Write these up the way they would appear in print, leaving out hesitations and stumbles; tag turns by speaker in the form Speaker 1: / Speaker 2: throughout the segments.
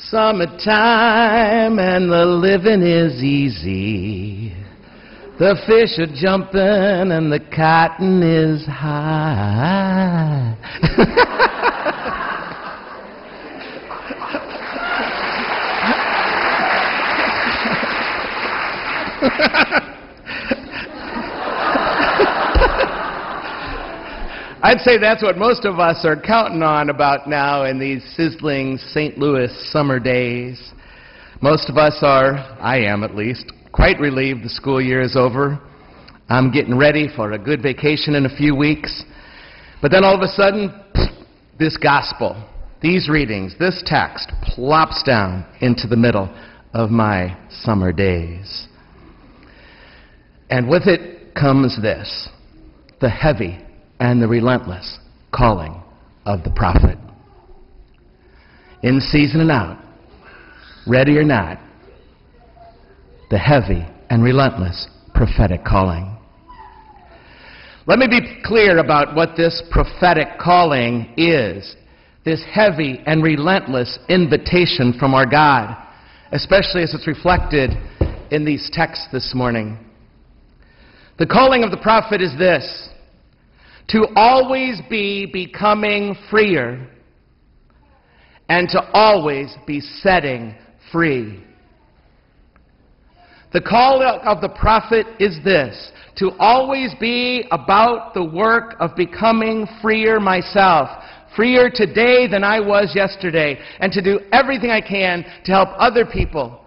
Speaker 1: Summertime and the living is easy. The fish are jumping and the cotton is high. I'd say that's what most of us are counting on about now in these sizzling St. Louis summer days. Most of us are, I am at least, quite relieved the school year is over. I'm getting ready for a good vacation in a few weeks. But then all of a sudden, this gospel, these readings, this text plops down into the middle of my summer days. And with it comes this, the heavy and the relentless calling of the prophet. In season and out, ready or not, the heavy and relentless prophetic calling. Let me be clear about what this prophetic calling is, this heavy and relentless invitation from our God, especially as it's reflected in these texts this morning. The calling of the prophet is this: to always be becoming freer and to always be setting free. The call of the prophet is this: to always be about the work of becoming freer myself, freer today than I was yesterday, and to do everything I can to help other people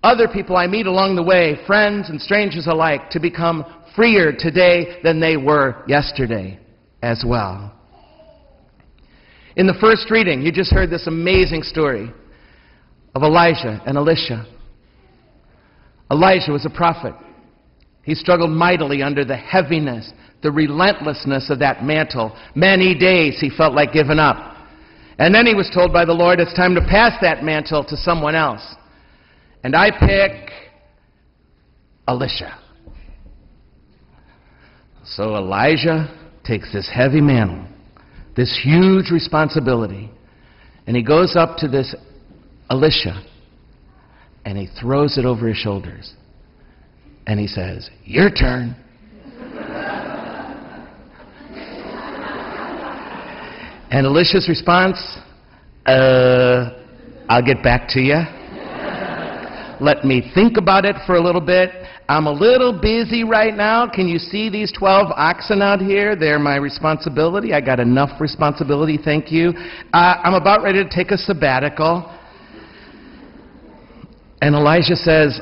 Speaker 1: I meet along the way, friends and strangers alike, to become freer today than they were yesterday as well. In the first reading, you just heard this amazing story of Elijah and Elisha. Elijah was a prophet. He struggled mightily under the heaviness, the relentlessness of that mantle. Many days he felt like giving up. And then he was told by the Lord, it's time to pass that mantle to someone else. And I pick Elisha. So Elijah takes this heavy mantle, this huge responsibility, and he goes up to this Elisha, and he throws it over his shoulders. And he says, "Your turn." And Elisha's response, "I'll get back to you. Let me think about it for a little bit. I'm a little busy right now. Can you see these 12 oxen out here? They're my responsibility. I got enough responsibility, thank you. I'm about ready to take a sabbatical." And Elijah says,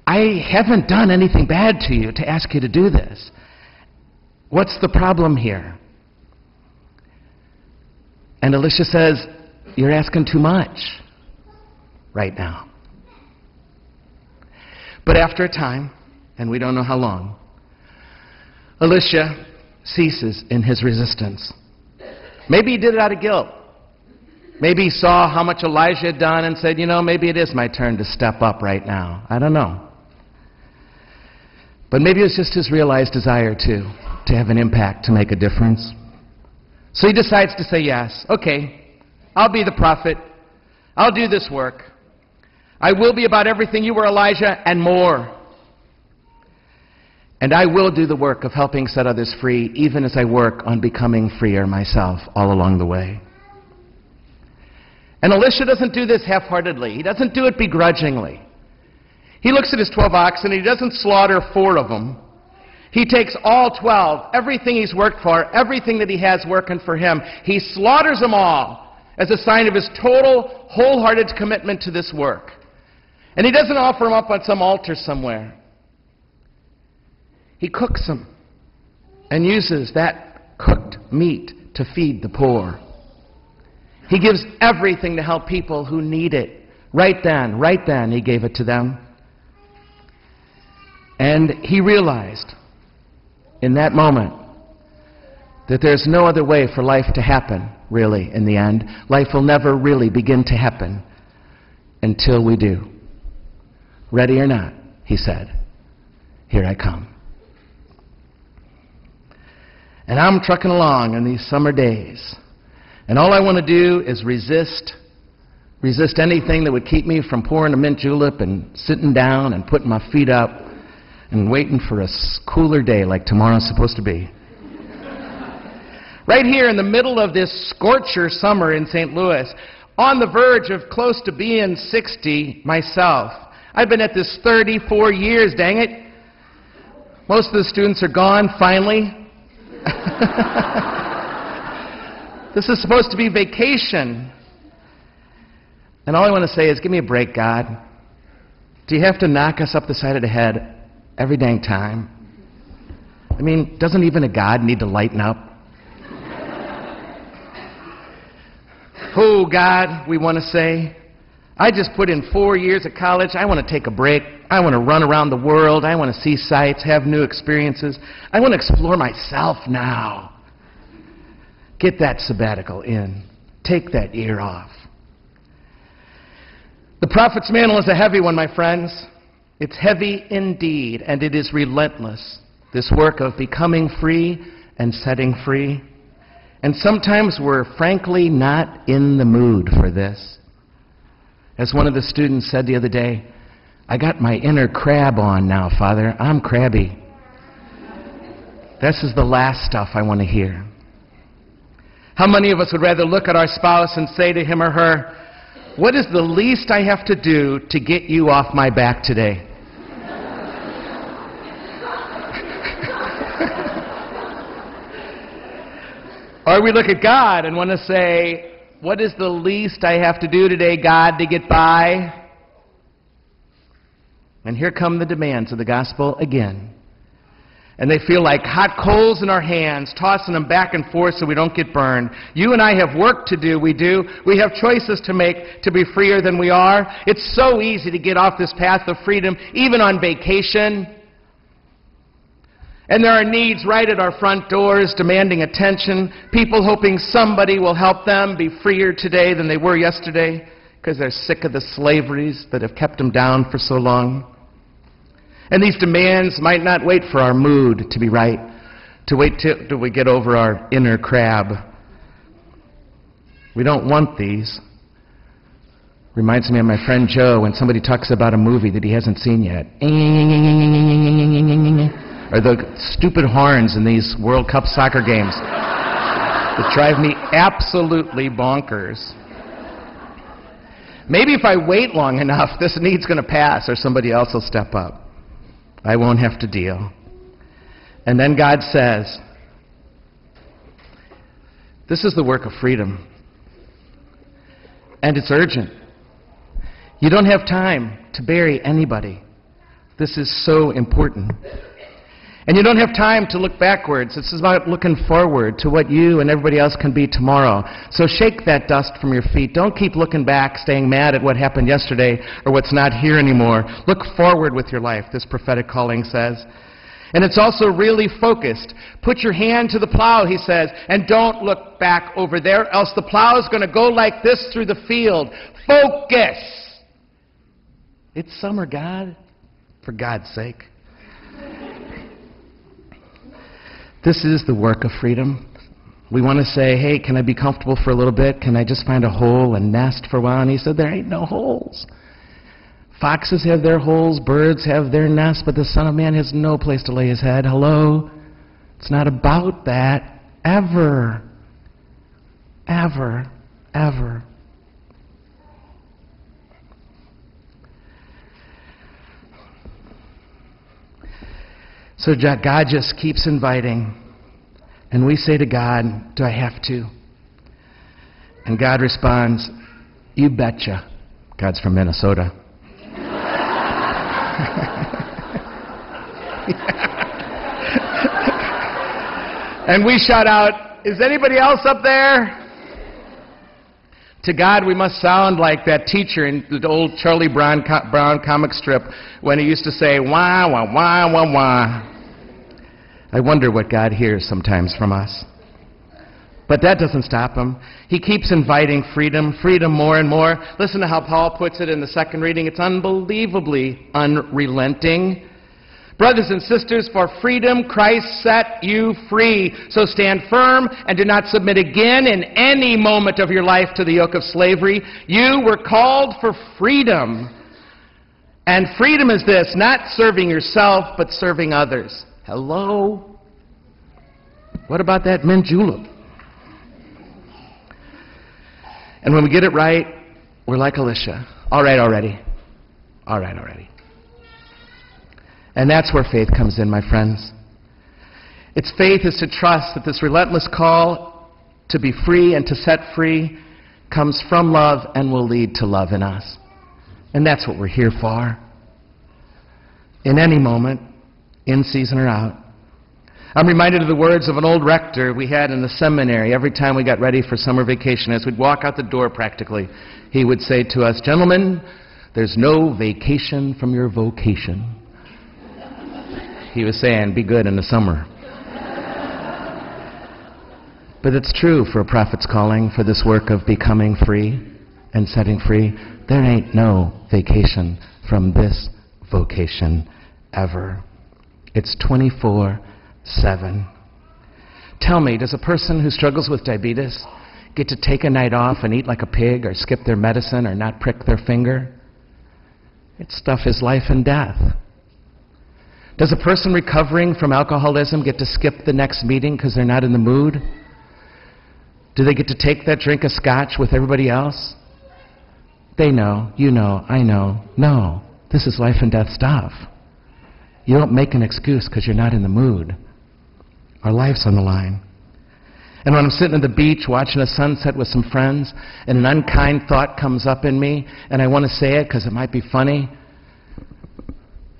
Speaker 1: "I haven't done anything bad to you to ask you to do this. What's the problem here?" And Elisha says, "You're asking too much right now." But after a time, and we don't know how long, Elisha ceases in his resistance. Maybe he did it out of guilt. Maybe he saw how much Elijah had done and said, maybe it is my turn to step up right now. I don't know. But maybe it was just his realized desire, too, to have an impact, to make a difference. So he decides to say yes. Okay, I'll be the prophet. I'll do this work. I will be about everything you were, Elijah, and more. And I will do the work of helping set others free, even as I work on becoming freer myself all along the way. And Elisha doesn't do this half-heartedly. He doesn't do it begrudgingly. He looks at his 12 oxen, and he doesn't slaughter 4 of them. He takes all 12, everything he's worked for, everything that he has working for him. He slaughters them all as a sign of his total, wholehearted commitment to this work. And he doesn't offer them up on some altar somewhere. He cooks them and uses that cooked meat to feed the poor. He gives everything to help people who need it. Right then, he gave it to them. And he realized in that moment that there's no other way for life to happen, really, in the end. Life will never really begin to happen until we do. Ready or not, he said, here I come. And I'm trucking along in these summer days. And all I want to do is resist Resist anything that would keep me from pouring a mint julep and sitting down and putting my feet up and waiting for a cooler day like tomorrow's supposed to be. Right here in the middle of this scorcher summer in St. Louis, on the verge of close to being 60 myself. I've been at this 34 years, dang it. Most of the students are gone, finally. This is supposed to be vacation. And all I want to say is, give me a break, God. Do you have to knock us up the side of the head every dang time? I mean, doesn't even a God need to lighten up? Oh, God, we want to say, I just put in 4 years of college. I want to take a break. I want to run around the world. I want to see sights, have new experiences. I want to explore myself now. Get that sabbatical in. Take that year off. The prophet's mantle is a heavy one, my friends. It's heavy indeed, and it is relentless. This work of becoming free and setting free. And sometimes we're frankly not in the mood for this. As one of the students said the other day, I got my inner crab on now, Father. I'm crabby. This is the last stuff I want to hear. How many of us would rather look at our spouse and say to him or her, what is the least I have to do to get you off my back today? Or we look at God and want to say, what is the least I have to do today, God, to get by? And here come the demands of the gospel again. And they feel like hot coals in our hands, tossing them back and forth so we don't get burned. You and I have work to do, we do. We have choices to make to be freer than we are. It's so easy to get off this path of freedom, even on vacation. And there are needs right at our front doors demanding attention, people hoping somebody will help them be freer today than they were yesterday because they're sick of the slaveries that have kept them down for so long. And these demands might not wait for our mood to be right, to wait till we get over our inner crab. We don't want these. Reminds me of my friend Joe when somebody talks about a movie that he hasn't seen yet. Or the stupid horns in these World Cup soccer games that drive me absolutely bonkers. Maybe if I wait long enough, this need's going to pass or somebody else will step up. I won't have to deal. And then God says, this is the work of freedom. And it's urgent. You don't have time to bury anybody. This is so important. And you don't have time to look backwards. This is about looking forward to what you and everybody else can be tomorrow. So shake that dust from your feet. Don't keep looking back, staying mad at what happened yesterday or what's not here anymore. Look forward with your life, this prophetic calling says. And it's also really focused. Put your hand to the plow, he says, and don't look back over there, else the plow is going to go like this through the field. Focus! It's summer, God, for God's sake. This is the work of freedom. We want to say, hey, can I be comfortable for a little bit? Can I just find a hole and nest for a while? And he said, there ain't no holes. Foxes have their holes, birds have their nests, but the Son of Man has no place to lay his head. Hello? It's not about that. Ever. Ever. Ever. So God just keeps inviting. And we say to God, do I have to? And God responds, you betcha. God's from Minnesota. And we shout out, is anybody else up there? To God, we must sound like that teacher in the old Charlie Brown comic strip when he used to say, wah, wah, wah, wah, wah. I wonder what God hears sometimes from us. But that doesn't stop him. He keeps inviting freedom, freedom more and more. Listen to how Paul puts it in the second reading. It's unbelievably unrelenting. Brothers and sisters, for freedom Christ set you free. So stand firm and do not submit again in any moment of your life to the yoke of slavery. You were called for freedom. And freedom is this, not serving yourself, but serving others. Hello? What about that mint julep? And when we get it right, we're like Alicia. All right already. All right already. And that's where faith comes in, my friends. Its faith is to trust that this relentless call to be free and to set free comes from love and will lead to love in us. And that's what we're here for. In any moment, in season or out. I'm reminded of the words of an old rector we had in the seminary every time we got ready for summer vacation. As we'd walk out the door practically, he would say to us, "Gentlemen, there's no vacation from your vocation." He was saying, be good in the summer. But it's true for a prophet's calling, for this work of becoming free and setting free. There ain't no vacation from this vocation ever. It's 24/7. Tell me, does a person who struggles with diabetes get to take a night off and eat like a pig or skip their medicine or not prick their finger? It's stuff is life and death. Does a person recovering from alcoholism get to skip the next meeting because they're not in the mood? Do they get to take that drink of scotch with everybody else? They know, you know, I know. No, this is life and death stuff. You don't make an excuse because you're not in the mood. Our life's on the line. And when I'm sitting at the beach watching a sunset with some friends and an unkind thought comes up in me and I want to say it because it might be funny,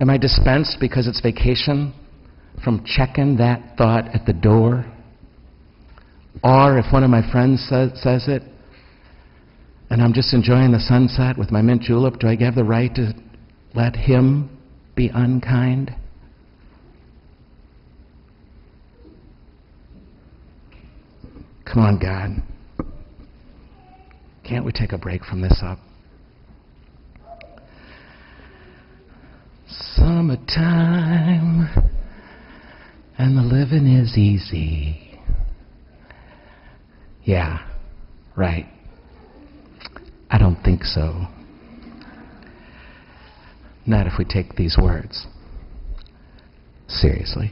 Speaker 1: am I dispensed because it's vacation from checking that thought at the door? Or if one of my friends says it, and I'm just enjoying the sunset with my mint julep, do I have the right to let him be unkind? Come on, God. Can't we take a break from this up? Summertime, and the living is easy. Yeah, right. I don't think so. Not if we take these words seriously.